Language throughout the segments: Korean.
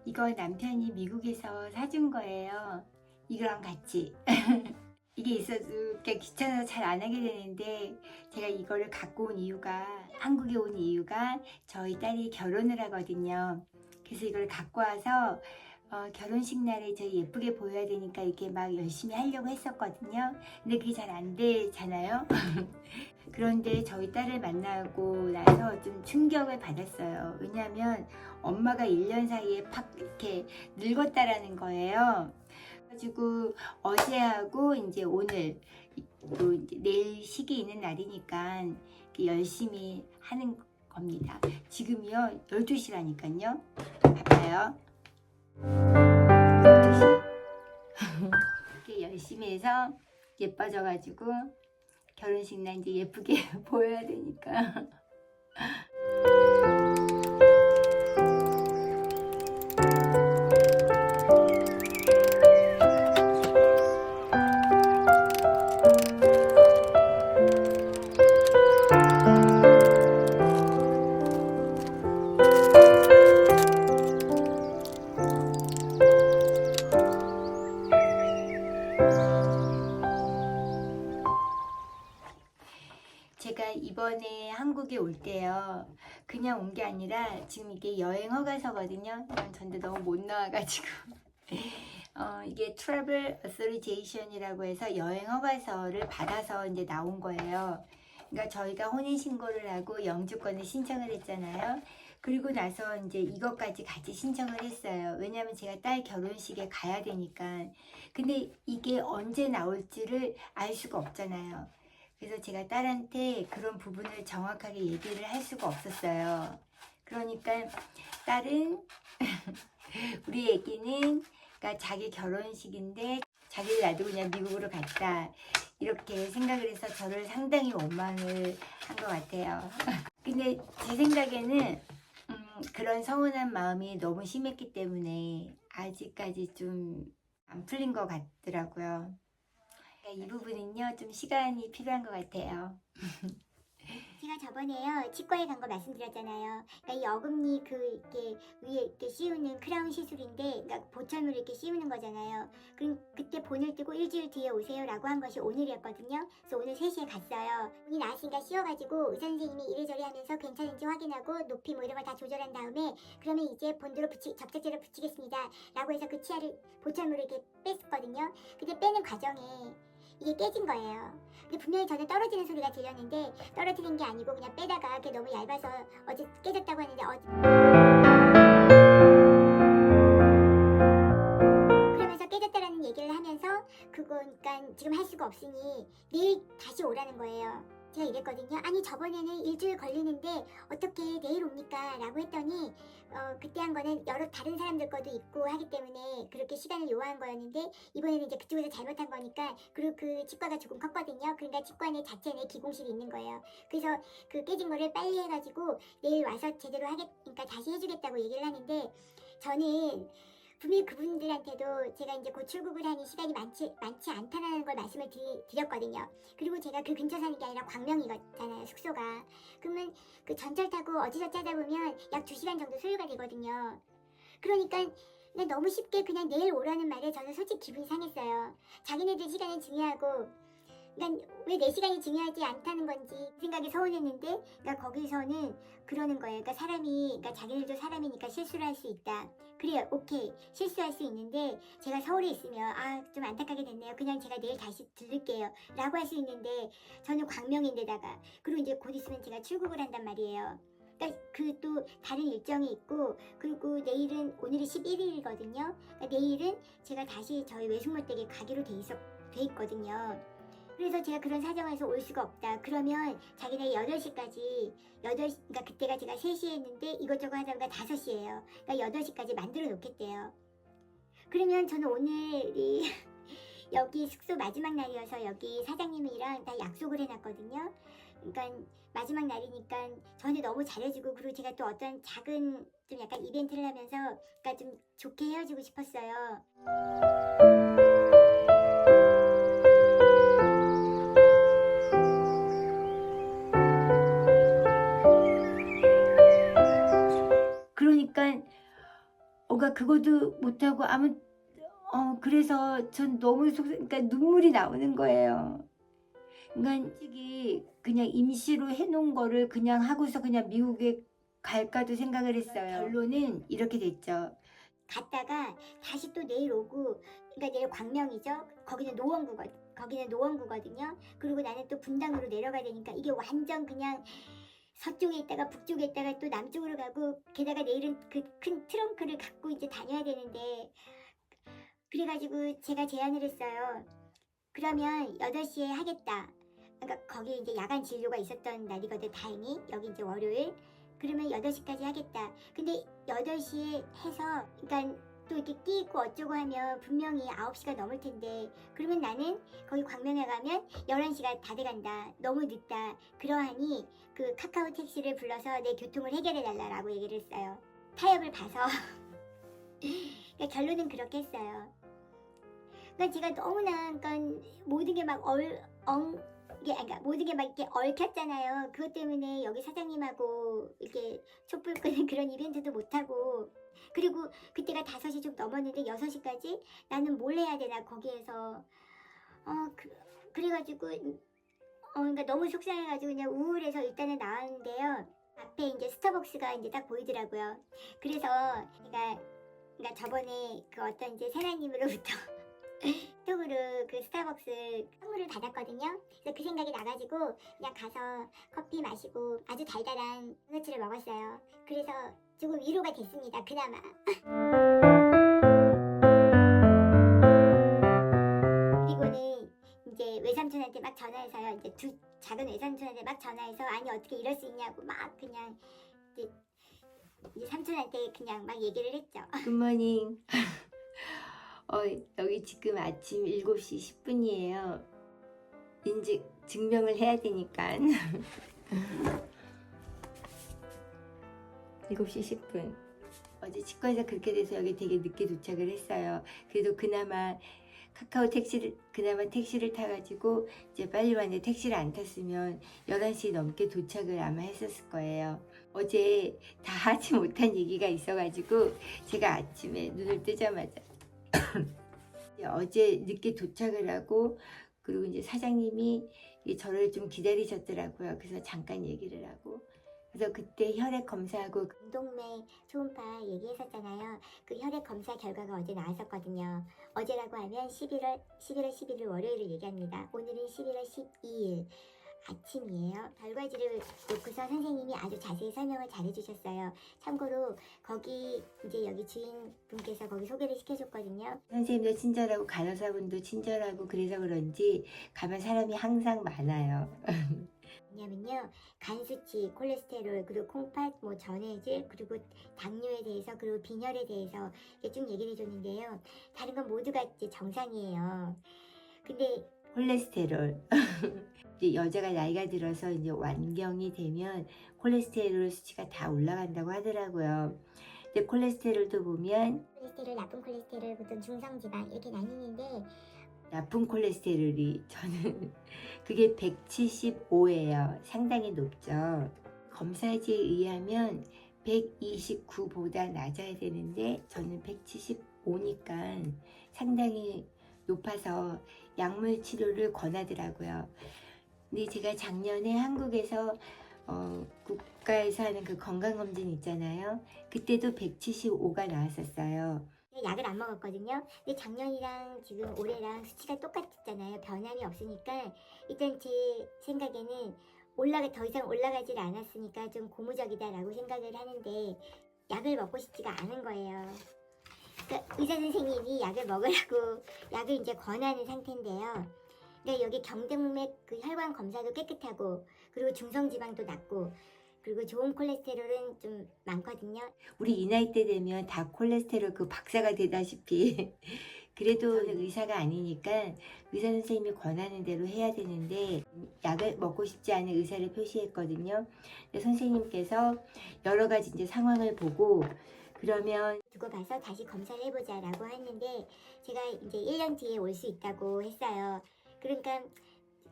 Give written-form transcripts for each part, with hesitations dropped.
이거 남편이 미국에서 사준 거예요. 이거랑 같이. 이게 있어도 귀찮아서 잘 안 하게 되는데, 제가 이거를 갖고 온 이유가, 한국에 온 이유가 저희 딸이 결혼을 하거든요. 그래서 이걸 갖고 와서 결혼식 날에 저희 예쁘게 보여야 되니까 이렇게 막 열심히 하려고 했었거든요. 근데 그게 잘 안 되잖아요. 그런데 저희 딸을 만나고 나서 좀 충격을 받았어요. 왜냐하면 엄마가 1년 사이에 팍 이렇게 늙었다라는 거예요. 그래가지고 어제하고 이제 오늘 또 이제 내일 식이 있는 날이니까 열심히 하는 겁니다. 지금이요 12시라니까요. 봐봐요. 12시. 이렇게 열심히 해서 예뻐져가지고 결혼식 날 이제 예쁘게 보여야 되니까. 제가 이번에 한국에 올 때요, 그냥 온 게 아니라 지금 이게 여행 허가서거든요. 전데 너무 못 나와가지고 이게 Travel Authorization이라고 해서 여행 허가서를 받아서 이제 나온 거예요. 그러니까 저희가 혼인신고를 하고 영주권을 신청을 했잖아요. 그리고 나서 이제 이것까지 같이 신청을 했어요. 왜냐하면 제가 딸 결혼식에 가야 되니까. 근데 이게 언제 나올지를 알 수가 없잖아요. 그래서 제가 딸한테 그런 부분을 정확하게 얘기를 할 수가 없었어요. 그러니까 딸은 우리 애기는 그러니까 자기 결혼식인데 자기를 놔두고 그냥 미국으로 갔다, 이렇게 생각을 해서 저를 상당히 원망을 한 것 같아요. 근데 제 생각에는 그런 서운한 마음이 너무 심했기 때문에 아직까지 좀 안 풀린 것 같더라고요. 이 부분은요, 좀 시간이 필요한 것 같아요. 제가 저번에요 치과에 간 거 말씀드렸잖아요. 그러니까 이 어금니 이렇게 위에 이렇게 씌우는 크라운 시술인데, 그러니까 보철물 이렇게 씌우는 거잖아요. 그럼 그때 본을 뜨고 일주일 뒤에 오세요라고 한 것이 오늘이었거든요. 그래서 오늘 3시에 갔어요. 본이 나았으니까 씌워가지고 의사 선생님이 이래저래 하면서 괜찮은지 확인하고 높이 뭐 이런 걸 다 조절한 다음에, 그러면 이제 본드로 접착제를 붙이겠습니다라고 해서 그 치아를 보철물을 이렇게 뺐었거든요. 근데 빼는 과정에 이게 깨진 거예요. 근데 분명히 저는 떨어지는 소리가 들렸는데 떨어지는 게 아니고 그냥 빼다가 그게 너무 얇아서 어제 깨졌다고 하는데 그러면서 깨졌다라는 얘기를 하면서 그거니까 지금 할 수가 없으니 내일 다시 오라는 거예요. 제가 이랬거든요. 아니 저번에는 일주일 걸리는데 어떻게 내일 옵니까? 라고 했더니 그때 한 거는 여러 다른 사람들 것도 있고 하기 때문에 그렇게 시간을 요구한 거였는데, 이번에는 이제 그쪽에서 잘못한 거니까, 그리고 그 치과가 조금 컸거든요. 그러니까 치과 내 자체 내 기공실이 있는 거예요. 그래서 그 깨진 거를 빨리 해가지고 내일 와서 제대로 그러니까 다시 해주겠다고 얘기를 하는데, 저는 분명히 그분들한테도 제가 이제 곧 출국을 하니 시간이 많지 않다는 걸 말씀을 드렸거든요. 그리고 제가 그 근처 사는 게 아니라 광명이잖아요, 숙소가. 그러면 그 전철 타고 어디서 찾아보면 약 2시간 정도 소요가 되거든요. 그러니까 그냥 너무 쉽게 그냥 내일 오라는 말에 저는 솔직히 기분이 상했어요. 자기네들 시간이 중요하고, 그러니까 왜 내 시간이 중요하지 않다는 건지 생각이 서운했는데, 그러니까 거기서는 그러는 거예요. 그러니까 그러니까 자기들도 사람이니까 실수를 할 수 있다. 그래요, 오케이, 실수할 수 있는데 제가 서울에 있으면 좀 안타깝게 됐네요. 그냥 제가 내일 다시 들를게요 라고 할 수 있는데, 저는 광명인데다가, 그리고 이제 곧 있으면 제가 출국을 한단 말이에요. 그러니까 그 또 다른 일정이 있고, 그리고 내일은 오늘이 11일이거든요. 그러니까 내일은 제가 다시 저희 외숙모 댁에 가기로 돼 있거든요. 그래서 제가 그런 사정에서 올 수가 없다. 그러면 자기네 8시까지, 그러니까 그때가 제가 3시에 했는데 이것저것 하다 보니까 5시예요. 그러니까 8시까지 만들어 놓겠대요. 그러면 저는 오늘이 여기 숙소 마지막 날이어서 여기 사장님이랑 다 약속을 해놨거든요. 그러니까 마지막 날이니까 저한테 너무 잘해주고, 그리고 제가 또 어떤 작은 좀 약간 이벤트를 하면서 그러니까 좀 좋게 헤어지고 싶었어요. 그러니까 뭔가 그거 그거도 못하고 그래서 전 너무 그러니까 눈물이 나오는 거예요. 그러니까 솔직히 그냥 임시로 해놓은 거를 그냥 하고서 그냥 미국에 갈까도 생각을 했어요. 결론은 이렇게 됐죠. 갔다가 다시 또 내일 오고, 그러니까 내일 광명이죠. 거기는 노원구거든요. 그리고 나는 또 분당으로 내려가야 되니까 이게 완전 그냥 서쪽에 있다가 북쪽에 있다가 또 남쪽으로 가고, 게다가 내일은 그 큰 트렁크를 갖고 이제 다녀야 되는데, 그래가지고 제가 제안을 했어요. 그러면 8시에 하겠다. 그러니까 거기 이제 야간 진료가 있었던 날이거든, 다행히. 여기 이제 월요일. 그러면 8시까지 하겠다. 근데 8시에 해서, 그러니까 또 이렇게 끼고 어쩌고 하면 분명히 9시가 넘을 텐데, 그러면 나는 거기 광명에 가면 11시가 다 돼간다. 너무 늦다. 그러하니 그 카카오 택시를 불러서 내 교통을 해결해 달라고 얘기를 했어요. 타협을 봐서. 그러니까 결론은 그렇게 했어요. 그러니까 제가 너무나, 그러니까 모든 게 막 그러니까 모든 게 막 이렇게 얽혔잖아요. 그것 때문에 여기 사장님하고 이렇게 촛불 끄는 그런 이벤트도 못하고, 그리고 그때가 5시 좀 넘었는데 6시까지 나는 뭘 해야 되나 거기에서. 그래가지고 그러니까 너무 속상해가지고 그냥 우울해서 일단은 나왔는데요. 앞에 이제 스타벅스가 이제 딱 보이더라고요. 그래서 그러니까 저번에 그 어떤 이제 세나님으로부터 톡으로 그 스타벅스 선물을 받았거든요. 그래서 그 생각이 나가지고 그냥 가서 커피 마시고 아주 달달한 도너츠를 먹었어요. 그래서 조금 위로가 됐습니다. 그나마. 그리고는 이제 외삼촌한테 막 전화해서요. 이제 두 작은 외삼촌한테 막 전화해서 아니 어떻게 이럴 수 있냐고 막 그냥 이제 삼촌한테 그냥 막 얘기를 했죠. 굿모닝. 여기 지금 아침 7시 10분이에요. 이제 증명을 해야 되니까. 7시 10분. 어제 치과에서 그렇게 돼서 여기 되게 늦게 도착을 했어요. 그래도 그나마 택시를 타가지고 이제 빨리 왔는데, 택시를 안 탔으면 11시 넘게 도착을 아마 했었을 거예요. 어제 다 하지 못한 얘기가 있어가지고 제가 아침에 눈을 뜨자마자 어제 늦게 도착을 하고, 그리고 이제 사장님이 저를 좀 기다리셨더라고요. 그래서 잠깐 얘기를 하고, 그래서 그때 혈액 검사하고 동맥 초음파 얘기했었잖아요. 그 혈액 검사 결과가 어제 나왔었거든요. 어제라고 하면 11월 11일 월요일을 얘기합니다. 오늘은 11월 12일 아침이에요. 결과지를 놓고서 선생님이 아주 자세히 설명을 잘해주셨어요. 참고로 거기 이제 여기 주인분께서 거기 소개를 시켜줬거든요. 선생님도 친절하고 간호사분도 친절하고, 그래서 그런지 가면 사람이 항상 많아요. 왜냐면요, 간 수치, 콜레스테롤, 그리고 콩팥, 뭐 전해질, 그리고 당뇨에 대해서, 그리고 빈혈에 대해서 이렇게 쭉 얘기를 해줬는데요. 다른 건 모두가 이제 정상이에요. 근데 콜레스테롤. 이제 여자가 나이가 들어서 이제 완경이 되면 콜레스테롤 수치가 다 올라간다고 하더라고요. 근데 콜레스테롤도 보면 콜레스테롤, 나쁜 콜레스테롤, 보통 중성지방 이렇게 나뉘는데, 나쁜 콜레스테롤이 저는 그게 175예요. 상당히 높죠. 검사지에 의하면 129보다 낮아야 되는데 저는 175니까 상당히 높아서 약물 치료를 권하더라고요. 근데 제가 작년에 한국에서 국가에서 하는 그 건강검진 있잖아요. 그때도 175가 나왔었어요. 약을 안 먹었거든요. 근데 작년이랑 지금 올해랑 수치가 똑같잖아요. 변함이 없으니까 일단 제 생각에는 더 이상 올라가질 않았으니까 좀 고무적이다라고 생각을 하는데, 약을 먹고 싶지가 않은 거예요. 그러니까 의사 선생님이 약을 먹으라고 약을 이제 권하는 상태인데요. 그러니까 여기 경등맥 그 혈관 검사도 깨끗하고, 그리고 중성지방도 낮고, 그리고 좋은 콜레스테롤은 좀 많거든요. 우리 이 나이 때 되면 다 콜레스테롤 그 박사가 되다시피 그래도 저는 의사가 아니니까 의사 선생님이 권하는 대로 해야 되는데, 약을 먹고 싶지 않은 의사를 표시했거든요. 근데 선생님께서 여러 가지 이제 상황을 보고 그러면 두고 봐서 다시 검사를 해보자라고 했는데, 제가 이제 1년 뒤에 올 수 있다고 했어요. 그러니까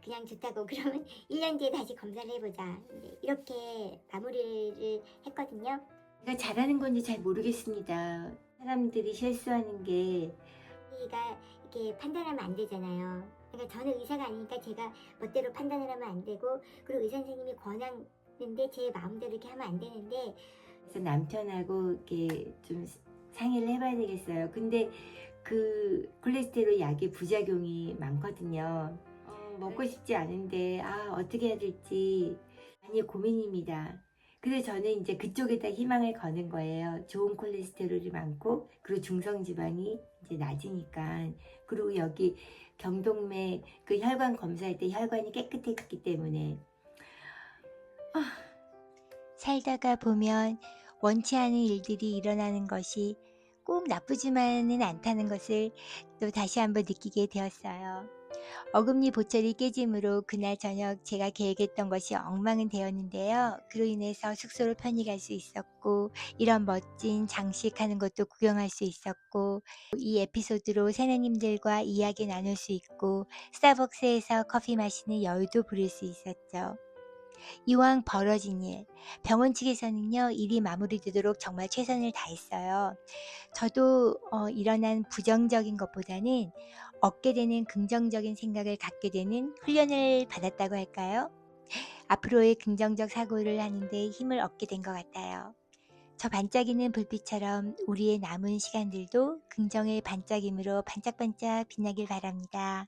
그냥 좋다고, 그러면 1년 뒤에 다시 검사를 해보자, 이렇게 마무리를 했거든요. 제가 잘하는 건지 잘 모르겠습니다. 사람들이 실수하는 게 우리가 이렇게 판단하면 안 되잖아요. 그러니까 저는 의사가 아니니까 제가 멋대로 판단을 하면 안 되고, 그리고 의사 선생님이 권하는데 제 마음대로 이렇게 하면 안 되는데, 그래서 남편하고 이렇게 좀 상의를 해봐야 되겠어요. 근데 그 콜레스테롤 약의 부작용이 많거든요. 먹고 싶지 않은데 어떻게 해야 될지 많이 고민입니다. 그래서 저는 이제 그쪽에다 희망을 거는 거예요. 좋은 콜레스테롤이 많고 그리고 중성 지방이 이제 낮으니까, 그리고 여기 경동맥 그 혈관 검사할 때 혈관이 깨끗했기 때문에. 살다가 보면 원치 않은 일들이 일어나는 것이 꼭 나쁘지만은 않다는 것을 또 다시 한번 느끼게 되었어요. 어금니 보철이 깨짐으로 그날 저녁 제가 계획했던 것이 엉망은 되었는데요. 그로 인해서 숙소로 편히 갈 수 있었고, 이런 멋진 장식하는 것도 구경할 수 있었고, 이 에피소드로 새내님들과 이야기 나눌 수 있고, 스타벅스에서 커피 마시는 여유도 부릴 수 있었죠. 이왕 벌어진 일, 병원 측에서는요, 일이 마무리되도록 정말 최선을 다했어요. 저도 일어난 부정적인 것보다는 얻게 되는 긍정적인 생각을 갖게 되는 훈련을 받았다고 할까요? 앞으로의 긍정적 사고를 하는데 힘을 얻게 된 것 같아요. 저 반짝이는 불빛처럼 우리의 남은 시간들도 긍정의 반짝임으로 반짝반짝 빛나길 바랍니다.